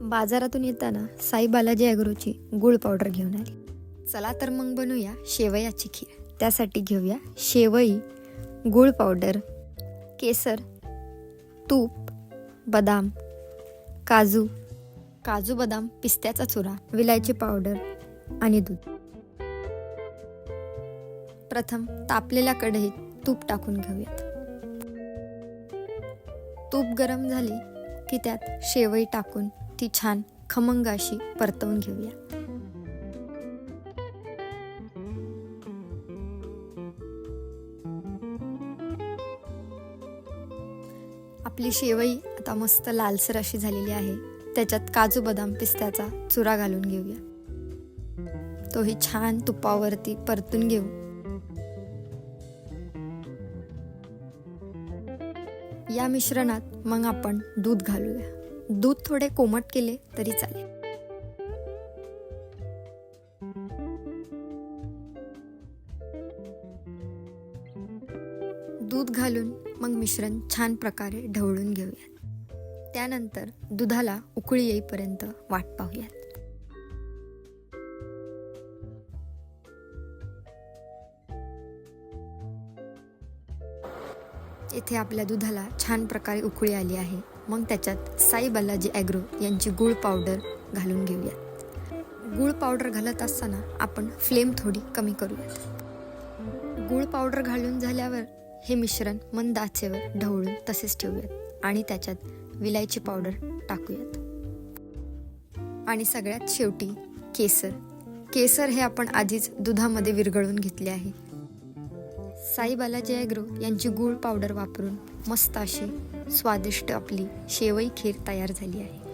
बाजारातून येताना साई बालाजी ॲग्रोची गूळ पावडर घेऊन आली. चला तर मग बनवूया शेवयाची खीर. त्यासाठी घेऊया शेवई, गूळ पावडर, केसर, तूप, बदाम, काजू बदाम, पिस्त्याचा चुरा, विलायची पावडर आणि दूध. प्रथम तापलेल्या कढईत तूप टाकून घेऊयात. तूप गरम झाले की त्यात शेवई टाकून ती छान खमंग अशी परतवून घेऊया. आपली शेवई आता मस्त लालसर अशी झालेली आहे. त्याच्यात काजू बदाम पिस्त्याचा चुरा घालून घेऊया. तोही छान तुपावरती परतून घेऊ. या मिश्रणात मग आपण दूध घालूया. दूध थोडे कोमट केले तरी चालेल. दूध घालून मग मिश्रण छान प्रकारे ढवळून घेऊयात. त्यानंतर दुधाला उकळी येईपर्यंत वाट पाहूयात. येथे आपल्या दुधाला छान प्रकारे उकळी आली आहे. मग त्याच्यात साई बालाजी ॲग्रो यांची गूळ पावडर घालून घेऊयात. गूळ पावडर घालत असताना आपण फ्लेम थोडी कमी करूयात. गूळ पावडर घालून झाल्यावर हे मिश्रण मंद आचेवर ढवळून तसेच ठेवूयात आणि त्याच्यात विलायची पावडर टाकूयात. आणि सगळ्यात शेवटी केसर हे आपण आधीच दुधामध्ये विरघळून घेतले आहे. साई बालाजी ॲग्रो यांची गूळ पावडर वापरून मस्त अशी स्वादिष्ट आपली शेवई खीर तयार झाली आहे.